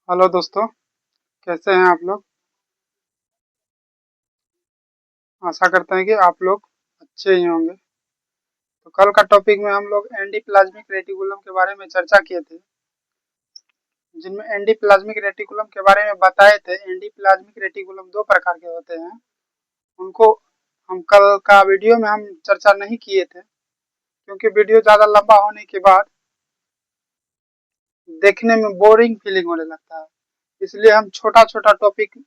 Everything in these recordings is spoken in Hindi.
हेलो दोस्तों, कैसे हैं आप लोग। आशा करते हैं कि आप लोग अच्छे ही होंगे। तो कल का टॉपिक में हम लोग एंडोप्लाज्मिक रेटिकुलम के बारे में चर्चा किए थे, जिनमें एंडोप्लाज्मिक रेटिकुलम के बारे में बताए थे। एंडोप्लाज्मिक रेटिकुलम दो प्रकार के होते हैं। उनको हम कल का वीडियो में हम चर्चा नहीं किए थे, क्योंकि वीडियो ज़्यादा लंबा होने के बाद देखने में बोरिंग फीलिंग होने लगता है। इसलिए हम छोटा छोटा टॉपिक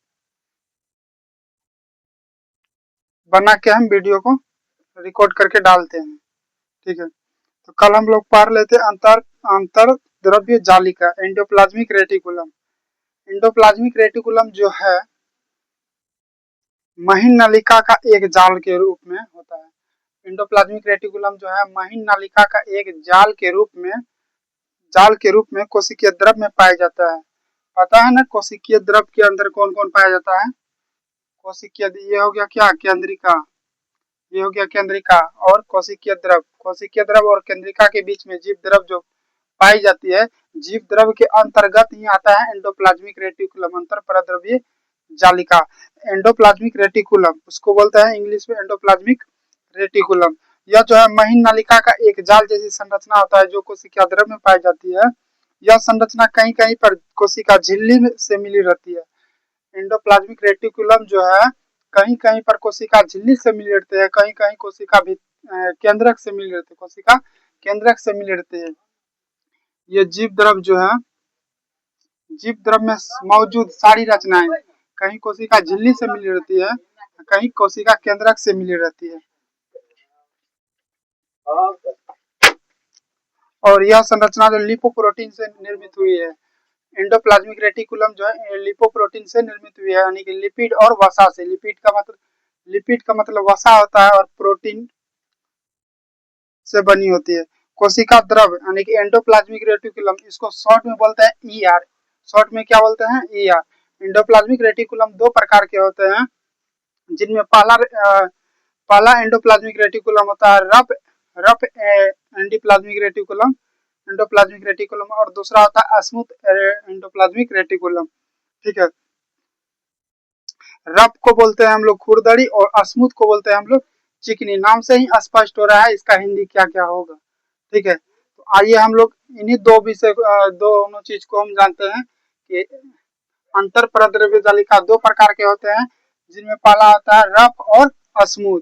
बना के हम वीडियो को रिकॉर्ड करके डालते हैं। ठीक है, तो कल हम लोग पढ़ लेते अंतर अंतर द्रव्य जालिका एंडोप्लाज्मिक रेटिकुलम। एंडोप्लाज्मिक रेटिकुलम जो है महीन नलिका का एक जाल के रूप में होता है। एंडोप्लाज्मिक रेटिकुलम जो है महीन नलिका का एक जाल के रूप में कोशिकीय द्रव में पाया जाता है। पता है ना, कोशिकीय द्रव के अंदर कौन कौन पाया जाता है। कोशिकीय, ये हो गया क्या, केंद्रिका। ये हो गया केंद्रिका। और कोशिकीय द्रव और केंद्रिका के बीच में जीव द्रव जो पाई जाती है, जीव द्रव के अंतर्गत ही आता है एंडोप्लाज्मिक रेटिकुलम, अंतर परद्रव्य जालिका। एंडोप्लाज्मिक रेटिकुलम उसको बोलते हैं इंग्लिश में एंडोप्लाज्मिक रेटिकुलम। यह जो है महीन नलिका का एक जाल जैसी संरचना होता है जो कोशिका द्रव में पाई जाती है। यह संरचना कहीं कहीं पर कोशिका झिल्ली से मिली रहती है। एंडोप्लाज्मिक रेटिकुलम जो है कहीं कहीं पर कोशिका झिल्ली से मिले रहते हैं, कहीं कहीं कोशिका भी केंद्रक से मिले रहते हैं, कोशिका केंद्रक से मिले रहते हैं। ये जीव द्रव में मौजूद सारी रचनाएं कहीं कोशिका झिल्ली से मिली रहती है, कहीं कोशिका केंद्रक से मिली रहती है। और यह संरचना जो लिपोप्रोटीन से निर्मित हुई है। एंडोप्लाज्मिक रेटिकुलम जो है लिपोप्रोटीन से निर्मित हुई है, यानी कि लिपिड और वसा से। लिपिड का मतलब वसा होता है, और प्रोटीन से बनी होती है। कोशिका द्रव यानी कि एंडोप्लाज्मिक रेटिकुलम, इसको शॉर्ट में बोलते हैं ईआर। शॉर्ट में क्या बोलते हैं, ईआर। एंडोप्लाज्मिक रेटिकुलम दो प्रकार के होते हैं, जिनमें पहला एंडोप्लाज्मिक रेटिकुलम होता है रफ रफ एंडोप्लाज्मिक रेटिकुलम और दूसरा होता है स्मूथ एंडोप्लाज्मिक रेटिकुलम। ठीक है, रफ को बोलते हैं हम लोग खुरदरी और स्मूथ को बोलते हैं हम लोग चिकनी। नाम से ही स्पष्ट हो रहा है इसका हिंदी क्या क्या होगा। ठीक है, तो आइए हम लोग इन्हीं दो विषय दोनों चीज को हम जानते हैं कि अंतर परद्रव्य जालिका दो प्रकार के होते हैं, जिनमें पहला आता है रफ और स्मूथ।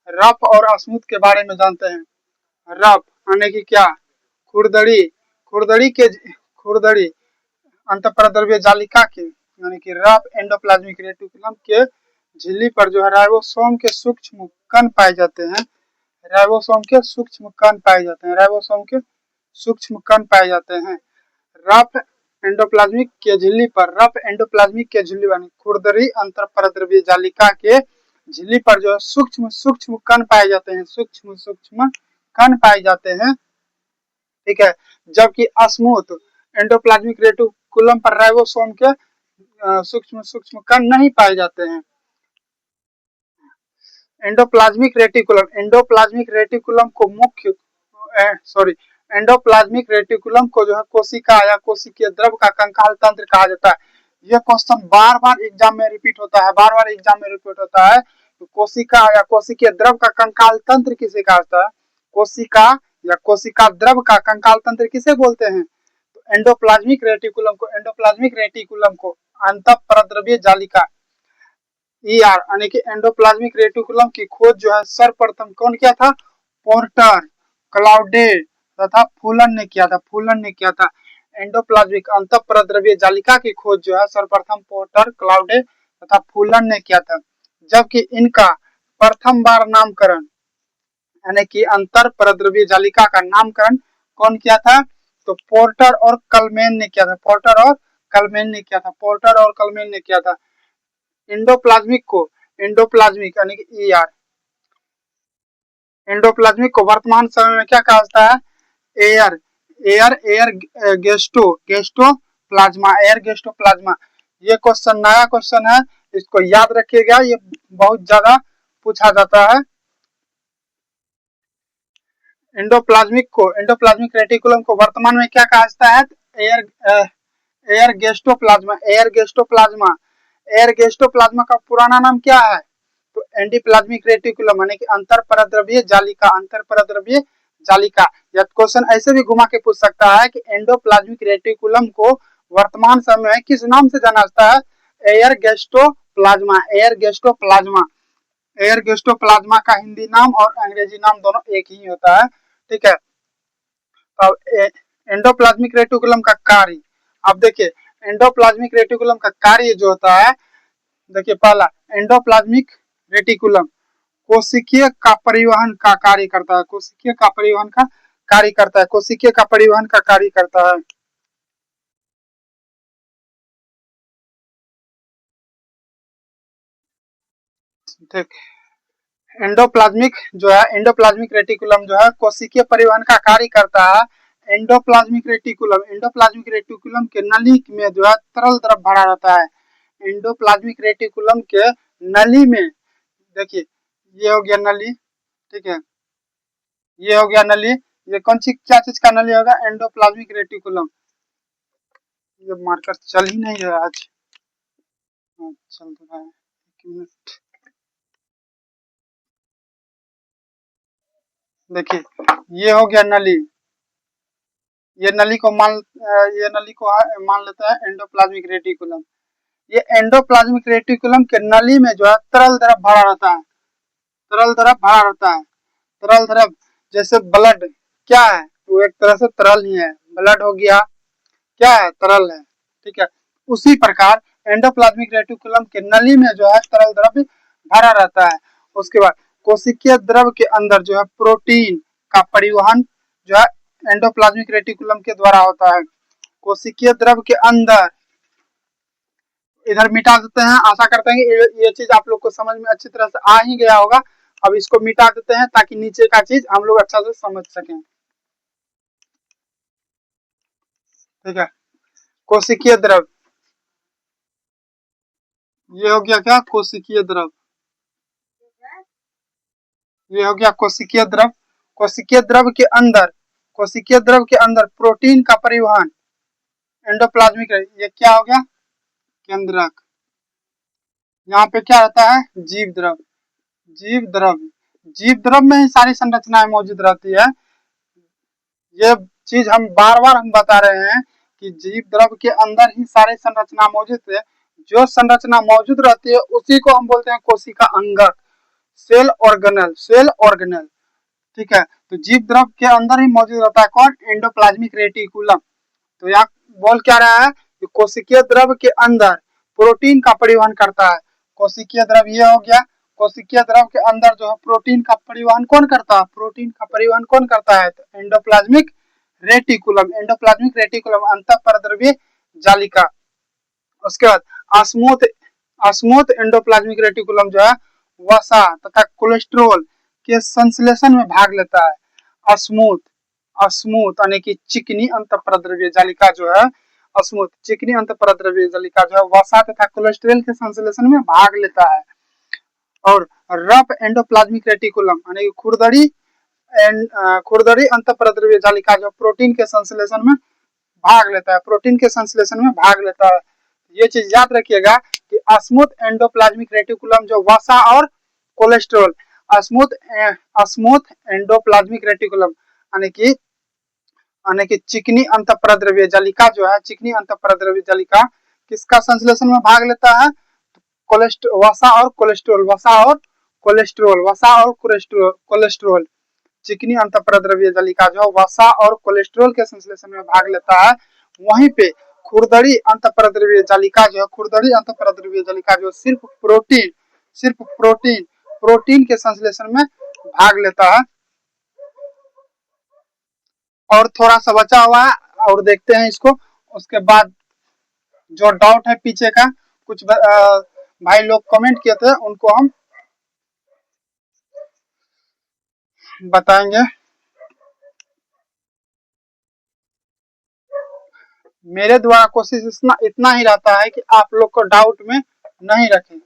रफ और स्मूथ के बारे में जानते हैं। रफ यानी कि क्या, खुरदरी। खुरदरी अंतर परद्रव्य जालिका के यानी कि रफ एंडोप्लाज्मिक रेटिकुलम के झिल्ली पर जो है राइबोसोम के सूक्ष्म कण पाए जाते हैं। राइबोसोम के सूक्ष्म कण पाए जाते हैं। रफ एंडोप्लाज्मिक के झिल्ली यानी खुरदरी अंतर परद्रव्य जालिका के झिल्ली पर जो है सूक्ष्म सूक्ष्म कण पाए जाते हैं, सूक्ष्म सूक्ष्म कण पाए जाते हैं। ठीक है, जबकि स्मूथ एंडोप्लाज्मिक रेटिकुलम पर राइबोसोम के सूक्ष्म सूक्ष्म कण नहीं पाए जाते हैं। एंडोप्लाज्मिक रेटिकुलम को मुख्य सॉरी एंडोप्लाज्मिक रेटिकुलम को जो है कोशिका या कोशिकीय द्रव का कंकाल तंत्र कहा जाता है। यह क्वेश्चन बार बार एग्जाम में रिपीट होता है। तो कोशिका या कोशिकीय द्रव का कंकाल तंत्र किसे कहा जाता है, कोशिका या कोशिका द्रव का कंकाल तंत्र किसे बोलते हैं। तो एंडोप्लाज्मिक रेटिकुलम को अंतः परद्रव्य जालिका ईआर यानी कि एंडोप्लाज्मिक रेटिकुलम की खोज जो है सर्वप्रथम कौन किया था, पोर्टर, क्लाउडे तथा फूलन ने किया था। एंडोप्लाज्मिक अंतःपरद्रव्य जालिका की खोज जो है सर्वप्रथम पोर्टर, क्लाउडे तथा फूलन ने किया था। जबकि इनका प्रथम बार नामकरण यानी कि अंतर परद्रव्य जालिका का नामकरण कौन किया था, तो पोर्टर और कलमेन ने किया था। एंडोप्लाज्मिक यानी कि ईआर, एंडोप्लाज्मिक को वर्तमान समय में क्या कहा जाता है, एयर एयर गेस्टो प्लाज्मा। ये क्वेश्चन नया क्वेश्चन है, इसको याद रखिएगा, ये बहुत ज्यादा पूछा जाता है। एंडोप्लाज्मिक रेटिकुलम को वर्तमान में क्या कहा जाता है, एयर एयर गेस्टोप्लाज्मा, एयर गेस्टोप्लाज्मा, एयर गेस्टोप्लाज्मा का पुराना नाम क्या है? तो एंडोप्लाज्मिक रेटिकुलम यानी कि अंतर परद्रव्य जालिका, अंतर परद्रव्य जालिका। या क्वेश्चन ऐसे भी घुमा के पूछ सकता है कि एंडोप्लाज्मिक रेटिकुलम को वर्तमान समय में किस नाम से जाना जाता है? एयर गेस्टोप्लाज्मा, एयर गेस्टोप्लाज्मा। एयर गेस्टोप्लाज्मा का हिंदी नाम और अंग्रेजी नाम दोनों एक ही होता है। ठीक है। अब एंडोप्लाज्मिक रेटिकुलम का कार्य, अब देखिए एंडोप्लाज्मिक रेटिकुलम का कार्य जो होता है, देखिए पहला एंडोप्लाज्मिक रेटिकुलम कोशिकीय का परिवहन का कार्य करता है, कोशिकीय का परिवहन का कार्य करता है, कोशिकीय का परिवहन का कार्य करता है। ठीक। एंडोप्लाज्मिक जो है, एंडोप्लाज्मिक रेटिकुलम जो है कोशिकीय परिवहन का कार्य करता है। एंडोप्लाज्मिक रेटिकुलम, एंडोप्लाज्मिक रेटिकुलम के नली में जो है तरल द्रव भरा रहता है। एंडोप्लाज्मिक रेटिकुलम के नली में, देखिए ये हो गया नली, ठीक है, ये हो गया नली। ये कौन सी क्या चीज का नली होगा? Endoplasmic reticulum. ये मार्कर चल ही नहीं रहा आज। हाँ, चल रहा है, एक मिनट। देखिए ये हो गया नली, ये नली को मान ये नली को मान लेता है एंडोप्लाज्मिक रेटिकुलम। ये एंडोप्लाज्मिक रेटिकुलम के नली में जो है तरल द्रव भरा रहता है, तरल द्रव भरा रहता है। तरल द्रव जैसे ब्लड क्या है? वो एक तरह से तरल ही है, ब्लड हो गया क्या है? तरल है। ठीक है। उसी प्रकार एंडोप्लाज्मिक रेटिकुलम के नली में जो है तरल द्रव भरा रहता है। उसके बाद कोशिकीय द्रव के अंदर जो है प्रोटीन का परिवहन जो है एंडोप्लाज्मिक रेटिकुलम के द्वारा होता है। कोशिकीय द्रव के अंदर, इधर मिटा देते हैं। आशा करते हैं कि ये चीज आप लोग को समझ में अच्छी तरह से आ ही गया होगा। अब इसको मिटा देते हैं ताकि नीचे का चीज हम लोग अच्छा से समझ सकें। ठीक है। कोशिकीय द्रव, ये हो गया क्या? कोशिकीय द्रव, ये हो गया कोशिकीय द्रव। कोशिकीय द्रव के अंदर, कोशिकीय द्रव के अंदर प्रोटीन का परिवहन एंडोप्लाज्मिक, ये क्या हो गया? केंद्रक। यहाँ पे क्या रहता है? जीव द्रव, जीव द्रव, जीव द्रव में ही सारी संरचनाएं मौजूद रहती है। ये चीज हम बार बार हम बता रहे हैं कि जीव द्रव के अंदर ही सारी संरचना मौजूद है। जो संरचना मौजूद रहती है उसी को हम बोलते हैं कोशिका अंगक, सेल ऑर्गेनल, सेल ऑर्गेनल। ठीक है। तो जीव द्रव के अंदर ही मौजूद रहता है कौन? Endoplasmic reticulum. तो यहाँ बोल क्या रहा है कि कोशिकीय द्रव के अंदर प्रोटीन का परिवहन करता है। कोशिकीय द्रव ये हो गया। कोशिकीय द्रव के अंदर जो है प्रोटीन का परिवहन कौन करता है? प्रोटीन का परिवहन कौन करता है? तो एंडोप्लाज्मिक रेटिकुलम, एंडोप्लाज्मिक रेटिकुलम अंतः परद्रव्य जालिका। उसके बाद अस्मूथ, अस्मूथ एंडोप्लाज्मिक रेटिकुलम जो है वसा तथा कोलेस्ट्रोल के संश्लेषण में भाग लेता है। अस्मूथ, अस्मूथ यानी कि चिकनी अंतःपरद्रव्य जालिका जो है, अस्मूथ चिकनी अंतःपरद्रव्य जालिका जो है वसा तथा कोलेस्ट्रॉल के संश्लेषण में भाग लेता है। और रफ एंडोप्लाज्मिक रेटिकुलम यानी कि खुरदरी एंड खुरदरी अंतःपरद्रव्य जालिका जो प्रोटीन के संश्लेषण में भाग लेता है, प्रोटीन के संश्लेषण में भाग लेता है। ये चीज याद रखिएगा कि अस्मूथ एंडोप्लाज्मिक रेटिकुलम जो वसा और कोलेस्ट्रॉल, अस्मूथ अस्मूथ एंडोप्लाज्मिक रेटिकुलम यानी कि चिकनी अंतःपरद्रव्य जालिका जो है, चिकनी अंतःपरद्रव्य जालिका किसका संश्लेषण में भाग लेता है? कोलेस्ट्रॉल, वसा और कोलेस्ट्रॉल, वसा और कोलेस्ट्रॉल, वसा और कोलेस्ट्रॉल, कोलेस्ट्रॉल। चिकनी अंतःपरद्रव्य जालिका जो वसा और कोलेस्ट्रॉल के संश्लेषण में भाग लेता है। वहीं पे खुरदरी अंतःपरद्रव्य जालिका जो है, खुरदरी अंतःपरद्रव्य जालिका जो सिर्फ प्रोटीन, सिर्फ प्रोटीन, प्रोटीन के संश्लेषण में भाग लेता है। और थोड़ा सा बचा हुआ है और देखते हैं इसको। उसके बाद जो डाउट है पीछे का, कुछ भाई लोग कमेंट किए थे उनको हम बताएंगे। मेरे द्वारा कोशिश इतना ही रहता है कि आप लोग को डाउट में नहीं रखें।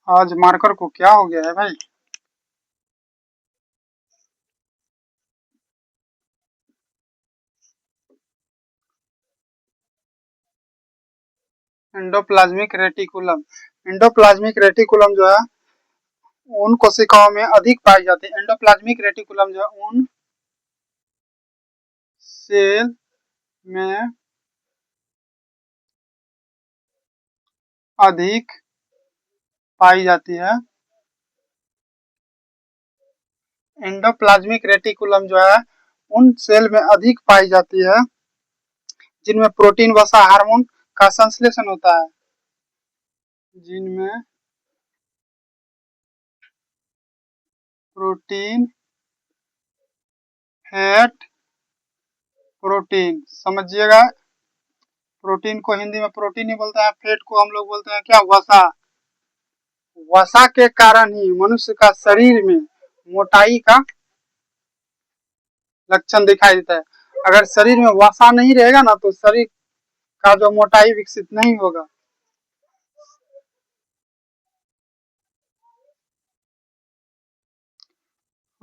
आज मार्कर को क्या हो गया है भाई? Endoplasmic reticulum. एंडोप्लाज्मिक रेटिकुलम जो है उन कोशिकाओं में अधिक पाई जाती है। एंडोप्लाज्मिक रेटिकुलम जो है उन सेल में अधिक पाई जाती है। एंडोप्लाज्मिक रेटिकुलम जो है उन सेल में अधिक पाई जाती है जिनमें प्रोटीन वसा हार्मोन का संश्लेषण होता है। जिनमें प्रोटीन, फैट, प्रोटीन समझिएगा। प्रोटीन को हिंदी में प्रोटीन ही बोलते हैं, फैट को हम लोग बोलते हैं क्या, वसा। वसा के कारण ही मनुष्य का शरीर में मोटाई का लक्षण दिखाई देता है। अगर शरीर में वसा नहीं रहेगा ना तो शरीर का जो मोटाई विकसित नहीं होगा।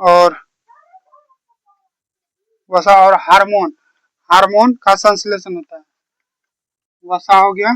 और वसा और हार्मोन, हार्मोन का संश्लेषण होता है। वसा हो गया,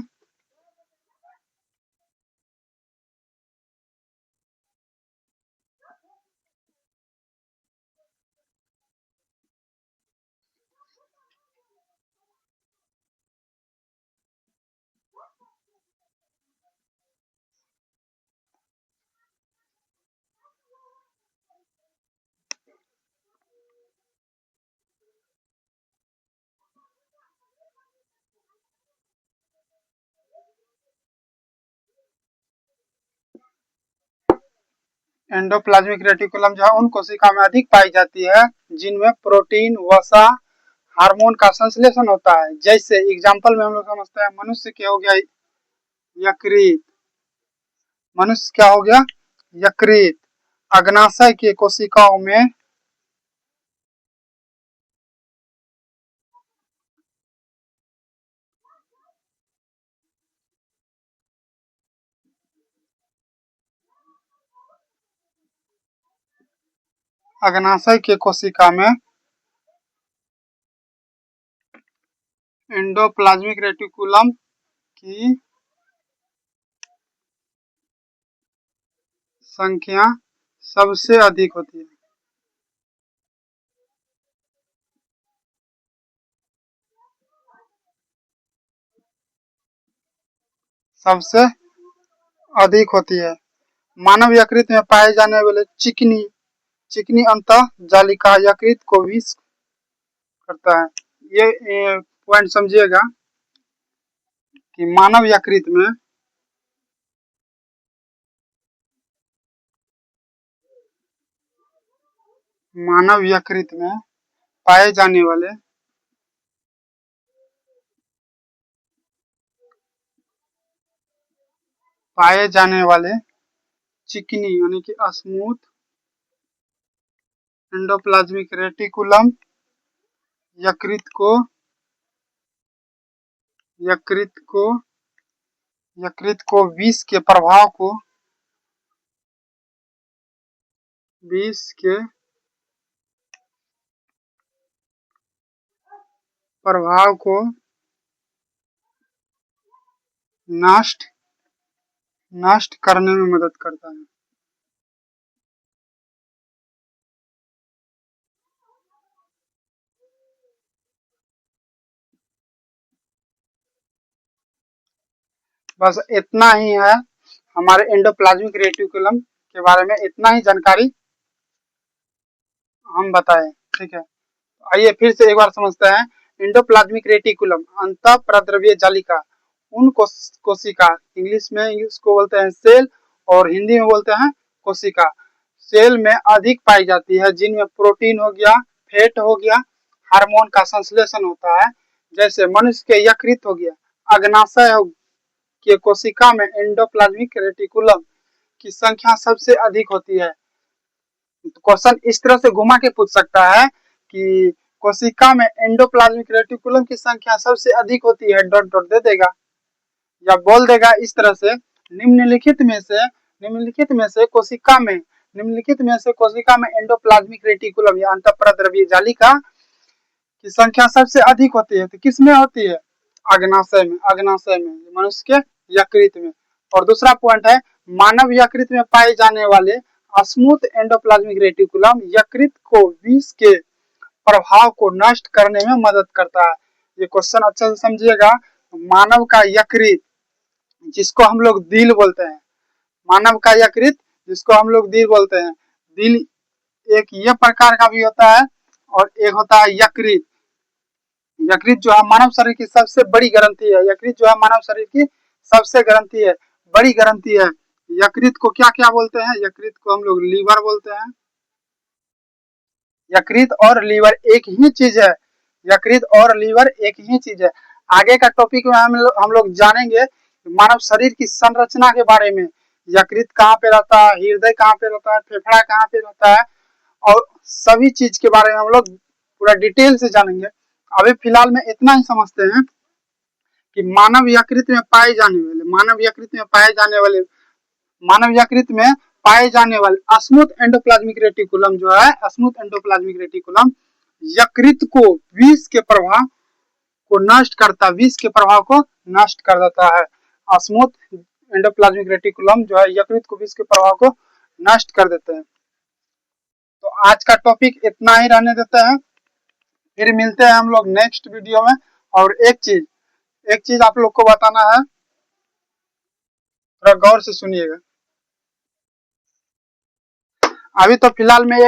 एंडोप्लाज्मिक रेटिकुलम जो है उन कोशिका में अधिक पाई जाती है जिनमें प्रोटीन, वसा, हार्मोन का संश्लेषण होता है। जैसे एग्जाम्पल में हम लोग समझते हैं, मनुष्य क्या हो गया, यकृत। मनुष्य क्या हो गया, यकृत। अग्नाशय के कोशिकाओं में अग्नाशय के कोशिका में एंडोप्लाज्मिक रेटिकुलम की संख्या सबसे अधिक होती है। सबसे अधिक होती है। मानव यकृत में पाए जाने वाले चिकनी चिकनी अंतः जालिका यकृत को विष करता है। ये पॉइंट समझिएगा कि मानव यकृत में पाए जाने वाले चिकनी यानी कि स्मूथ एंडोप्लाज्मिक रेटिकुलम यकृत को विष के प्रभाव को नष्ट करने में मदद करता है। बस इतना ही है हमारे एंडोप्लाज्मिक रेटिकुलम के बारे में, इतना ही जानकारी हम बताएं। ठीक है, आइए फिर से एक बार समझते हैं। एंडोप्लाज्मिक रेटिकुलम अंतः प्रद्रव्य जालिका उन कोशिका, इंग्लिश में इसको बोलते हैं सेल और हिंदी में बोलते हैं कोशिका, सेल में अधिक पाई जाती है जिनमें प्रोटीन हो गया, फैट हो गया, हार्मोन का संश्लेषण होता है। जैसे मनुष्य के यकृत हो गया, अग्नाशय के कोशिका में एंडोप्लाज्मिक रेटिकुलम की संख्या सबसे अधिक होती है। क्वेश्चन इस तरह से घुमा के पूछ सकता है कि कोशिका में एंडोप्लाज्मिक रेटिकुलम की संख्या सबसे अधिक होती है, डॉट डॉट दे देगा या बोल देगा इस तरह से, निम्नलिखित में से कोशिका में एंडोप्लाज्मिक रेटिकुलम या अंतःपरद्रव्यीय जालिका की संख्या सबसे अधिक होती है, तो किस में होती है? अग्नाशय में, मनुष्य के यकृत में। और दूसरा पॉइंट है, मानव यकृत में पाए जाने वाले स्मूथ एंडोप्लाज्मिक रेटिकुलम यकृत को विष के प्रभाव को नष्ट करने में मदद करता है। ये क्वेश्चन अच्छे से समझिएगा। मानव का यकृत, जिसको हम लोग दिल बोलते हैं, मानव का यकृत जिसको हम लोग दिल बोलते हैं, दिल एक ये प्रकार का भी होता है और एक होता है यकृत। यकृत जो है मानव शरीर की सबसे बड़ी ग्रंथि है। यकृत जो है मानव शरीर की सबसे ग्रंथि है, बड़ी ग्रंथि है। यकृत को क्या क्या बोलते हैं? यकृत को हम लोग लीवर बोलते हैं। यकृत और लीवर एक ही चीज है। यकृत और लीवर एक ही चीज है। आगे का टॉपिक में हम लोग जानेंगे मानव शरीर की संरचना के बारे में। यकृत कहाँ पे रहता है, हृदय कहाँ पे रहता है, फेफड़ा कहाँ पे रहता है, और सभी चीज के बारे में हम लोग पूरा डिटेल से जानेंगे। अभी फिलहाल में इतना ही समझते हैं कि मानव यकृत में पाए जाने वाले स्मूथ एंडोप्लाज्मिक रेटिकुलम जो है, स्मूथ एंडोप्लाज्मिक रेटिकुलम यकृत को विष के प्रभाव को नष्ट करता है, विष के प्रभाव को नष्ट कर देता है। स्मूथ एंडोप्लाज्मिक रेटिकुलम जो है यकृत को विष के प्रभाव को नष्ट कर देते हैं। तो आज का टॉपिक इतना ही रहने देते हैं, फिर मिलते हैं हम लोग नेक्स्ट वीडियो में। और एक चीज आप लोग को बताना है, थोड़ा गौर से सुनिएगा। अभी तो फिलहाल में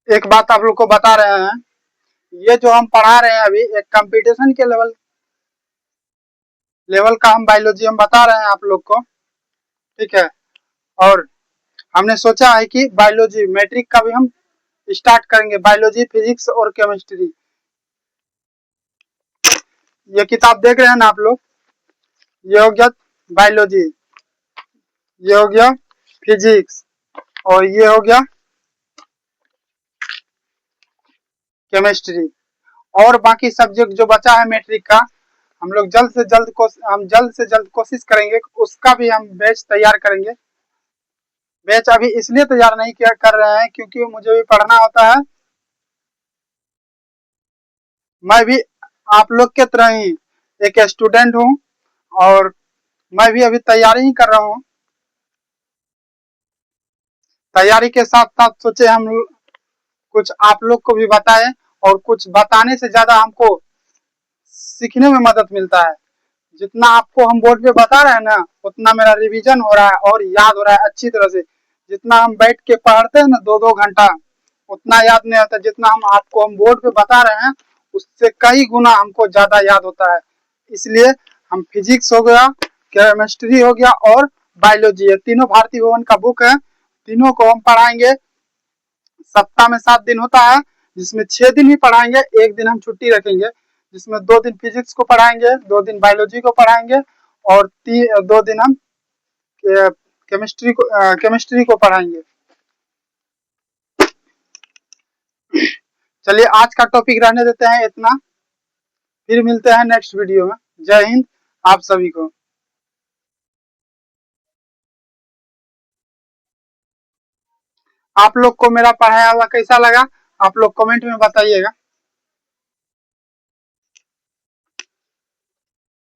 एक बात आप लोग को बता रहे हैं। ये जो हम पढ़ा रहे हैं अभी एक कंपटीशन के लेवल का हम बायोलॉजी हम बता रहे हैं आप लोग को, ठीक है। और हमने सोचा है कि बायोलॉजी मैट्रिक का भी हम स्टार्ट करेंगे, बायोलॉजी, फिजिक्स और केमिस्ट्री। ये किताब देख रहे हैं ना आप लोग, ये हो गया बायोलॉजी, ये हो गया फिजिक्स, और ये हो गया केमिस्ट्री। और बाकी सब्जेक्ट जो बचा है मैट्रिक का, हम लोग जल्द से जल्द कोशिश करेंगे, उसका भी हम बैच तैयार करेंगे। बैच अभी इसलिए तैयार नहीं किया कर रहे हैं क्योंकि मुझे भी पढ़ना होता है। मैं भी आप लोग के तरह ही एक स्टूडेंट हूँ और मैं भी अभी तैयारी ही कर रहा हूँ। तैयारी के साथ साथ सोचे हम कुछ आप लोग को भी बताएं, और कुछ बताने से ज्यादा हमको सीखने में मदद मिलता है। जितना आपको हम बोर्ड पे बता रहे हैं ना, उतना मेरा रिवीजन हो रहा है और याद हो रहा है अच्छी तरह से। जितना हम बैठ के पढ़ते हैं ना 2-2 घंटा, उतना याद नहीं आता। जितना हम बोर्ड पे बता रहे हैं, उससे कई गुना हमको ज्यादा याद होता है। इसलिए हम फिजिक्स हो गया, केमिस्ट्री हो गया और बायोलॉजी, ये तीनों भारती भवन का बुक है, तीनों को हम पढ़ाएंगे। सप्ताह में 7 दिन होता है, जिसमें 6 दिन ही पढ़ाएंगे, एक दिन हम छुट्टी रखेंगे, जिसमें 2 दिन फिजिक्स को पढ़ाएंगे, 2 दिन बायोलॉजी को पढ़ाएंगे और 2 दिन हम केमिस्ट्री को पढ़ाएंगे। चलिए आज का टॉपिक रहने देते हैं इतना, फिर मिलते हैं नेक्स्ट वीडियो में। जय हिंद आप सभी को। आप लोग को मेरा पढ़ाया हुआ कैसा लगा, आप लोग कमेंट में बताइएगा।